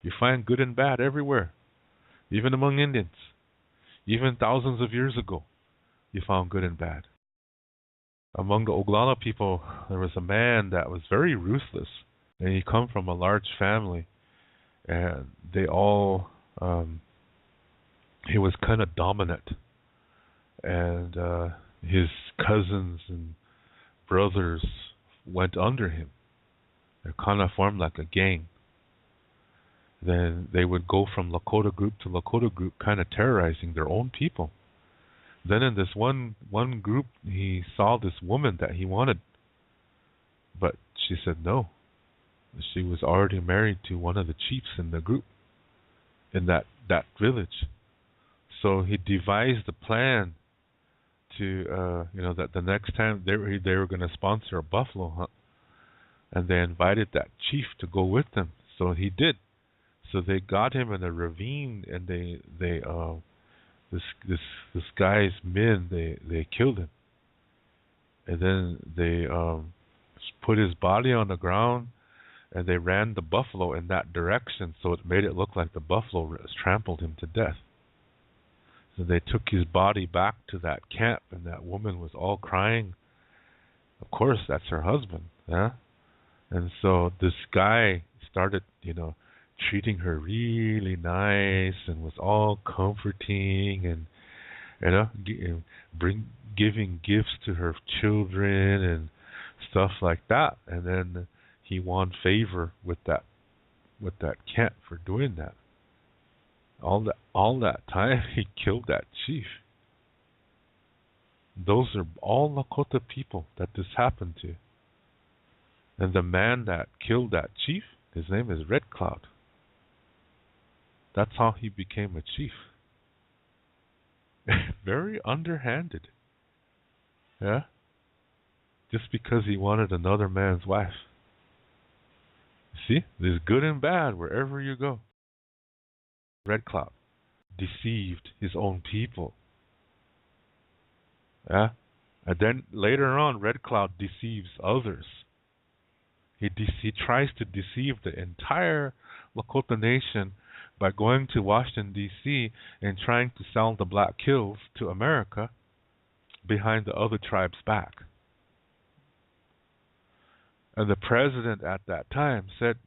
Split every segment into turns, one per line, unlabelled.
You find good and bad everywhere, even among Indians. Even thousands of years ago, you found good and bad. Among the Oglala people, there was a man that was very ruthless, and he come from a large family, and they all, he was kind of dominant, and his cousins and brothers went under him. They kind of formed like a gang. Then they would go from Lakota group to Lakota group, kind of terrorizing their own people. Then in this one group, he saw this woman that he wanted, but she said no. She was already married to one of the chiefs in the group, in that village. So he devised a plan to, that the next time they were going to sponsor a buffalo hunt, and they invited that chief to go with them. So he did. So they got him in a ravine, and this guy's men they killed him, and then they put his body on the ground, and they ran the buffalo in that direction, so it made it look like the buffalo trampled him to death. So they took his body back to that camp, and that woman was all crying. Of course, that's her husband, yeah. And so this guy started, treating her really nice, and was all comforting, and giving gifts to her children and stuff like that. And then he won favor with that camp for doing that. All that time he killed that chief. Those are all Lakota people that this happened to. And the man that killed that chief, his name is Red Cloud. That's how he became a chief. Very underhanded. Yeah? Just because he wanted another man's wife. See? There's good and bad wherever you go. Red Cloud deceived his own people. Yeah? And then later on, Red Cloud deceives others. He tries to deceive the entire Lakota nation by going to Washington, D.C. and trying to sell the Black Hills to America behind the other tribes' back. And the president at that time said,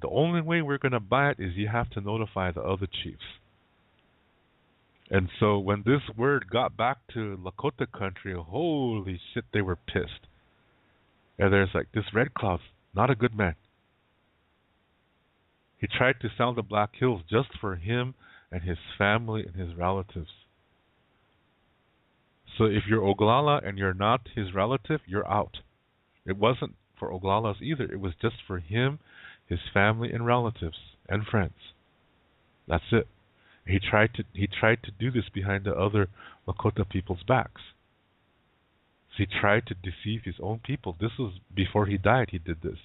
the only way we're going to buy it is you have to notify the other chiefs. And so when this word got back to Lakota country, holy shit, they were pissed. And there's like, this Red Cloud's not a good man. He tried to sell the Black Hills just for him and his family and his relatives. So if you're Oglala and you're not his relative, you're out. It wasn't for Oglalas either. It was just for him, his family and relatives and friends. That's it. He tried to do this behind the other Lakota people's backs. So he tried to deceive his own people. This was before he died. He did this.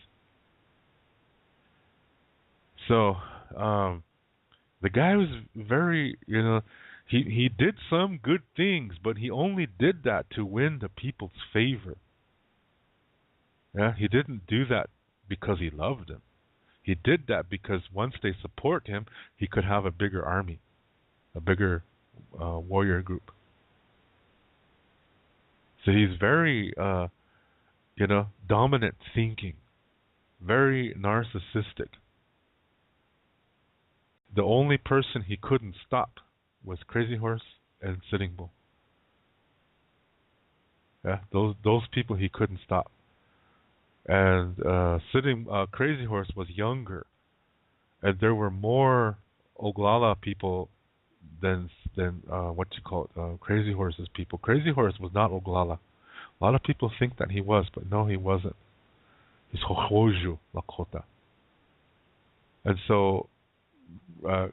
So the guy was very, he did some good things, but he only did that to win the people's favor. Yeah, he didn't do that because he loved them. He did that because once they support him, he could have a bigger army, a bigger warrior group. So he's very, dominant thinking, very narcissistic. The only person he couldn't stop was Crazy Horse and Sitting Bull. Yeah, those people he couldn't stop. And Crazy Horse was younger, and there were more Oglala people than Crazy Horse's people. Crazy Horse was not Oglala. A lot of people think that he was, but no, he wasn't. He's Hohoju Lakota. And so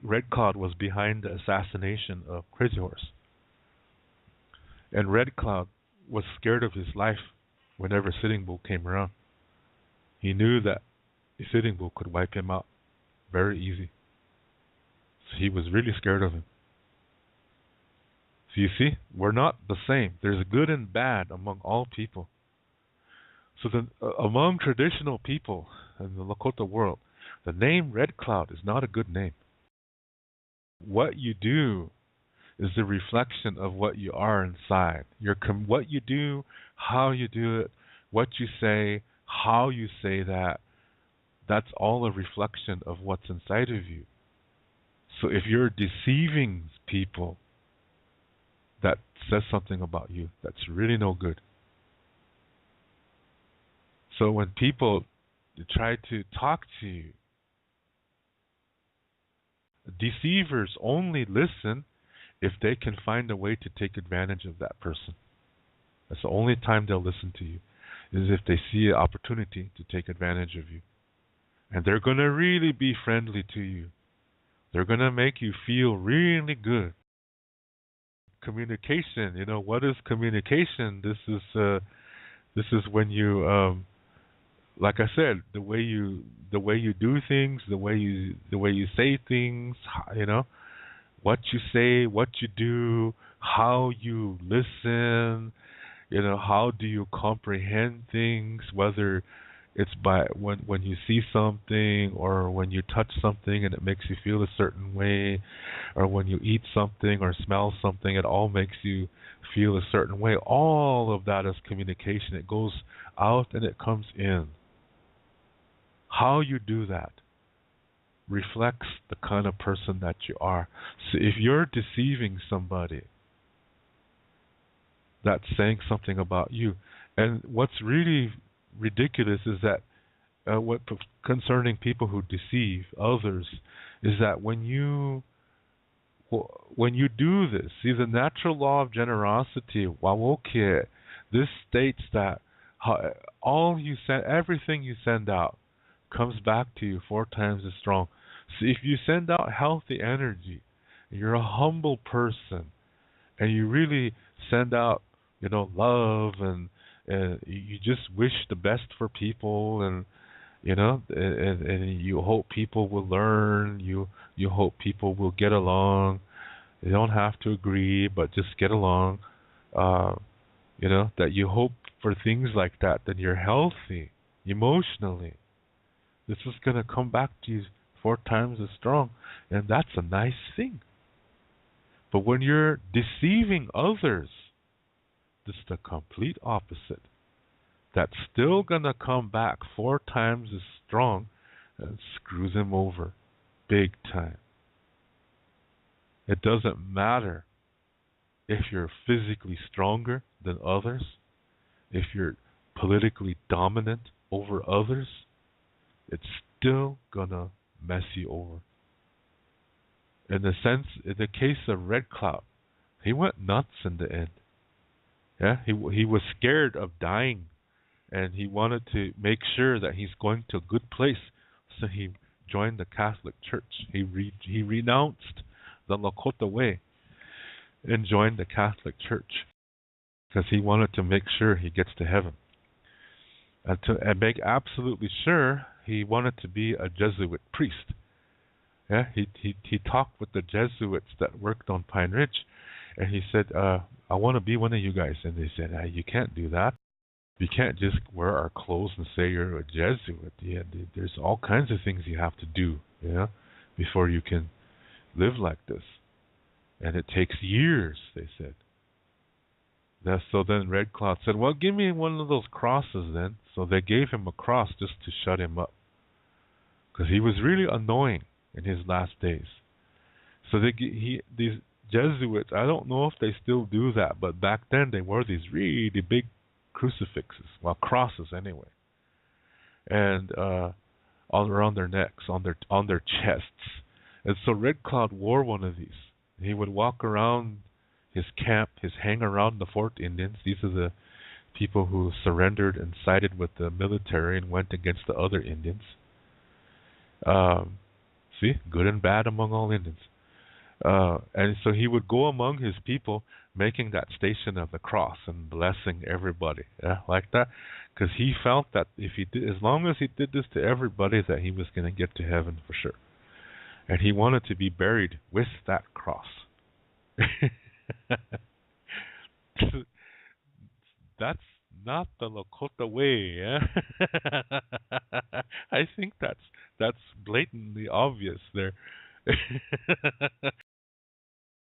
Red Cloud was behind the assassination of Crazy Horse. And Red Cloud was scared of his life whenever Sitting Bull came around. He knew that Sitting Bull could wipe him out very easy. So he was really scared of him. So you see, we're not the same. There's good and bad among all people. So among traditional people in the Lakota world, The name Red Cloud is not a good name. What you do is the reflection of what you are inside. What you do, how you do it, what you say, how you say that, that's all a reflection of what's inside of you. So if you're deceiving people, that says something about you. That's really no good. So when people try to talk to you, deceivers only listen if they can find a way to take advantage of that person. That's the only time they'll listen to you, is if they see an opportunity to take advantage of you. And they're going to really be friendly to you. They're going to make you feel really good. Communication, what is communication? This is when you like I said, the way you do things, the way you say things, what you say, what you do, how you listen, how do you comprehend things, whether it's by when you see something, or when you touch something and it makes you feel a certain way, or when you eat something or smell something, it all makes you feel a certain way. All of that is communication. It goes out and it comes in. How you do that reflects the kind of person that you are. So if you're deceiving somebody, that's saying something about you. And what's really ridiculous is that concerning people who deceive others is that when you do this, see, the natural law of generosity, wawoke, this states that everything you send out comes back to you 4 times as strong. So if you send out healthy energy, and you're a humble person, and you really send out, love, and you just wish the best for people, and and you hope people will learn, you hope people will get along. You don't have to agree, but just get along. That you hope for things like that, then you're healthy emotionally. This is going to come back to you 4 times as strong, and that's a nice thing. But when you're deceiving others, this is the complete opposite. That's still going to come back 4 times as strong and screws him over big time. It doesn't matter if you're physically stronger than others, if you're politically dominant over others, it's still gonna mess you over. In the case of Red Cloud, he went nuts in the end. Yeah, he was scared of dying, and he wanted to make sure that he's going to a good place, so he joined the Catholic Church. He renounced the Lakota way and joined the Catholic Church because he wanted to make sure he gets to heaven. And to make absolutely sure, he wanted to be a Jesuit priest. Yeah, he talked with the Jesuits that worked on Pine Ridge, and he said, I want to be one of you guys. And they said, you can't do that. You can't just wear our clothes and say you're a Jesuit. Yeah, there's all kinds of things you have to do, before you can live like this. And it takes years, they said. So then Red Cloud said, well, give me one of those crosses then. So they gave him a cross just to shut him up, because he was really annoying in his last days. So these Jesuits, I don't know if they still do that, but back then they wore these really big crucifixes, well, crosses anyway, and all around their necks, on their chests. And so Red Cloud wore one of these. He would walk around his camp, hang around the Fort Indians. These are the people who surrendered and sided with the military and went against the other Indians. See, good and bad among all Indians. And so he would go among his people, making that station of the cross and blessing everybody, like that, because he felt that if he did, as long as he did this to everybody, that he was going to get to heaven for sure. And he wanted to be buried with that cross. That's not the Lakota way. I think that's blatantly obvious there.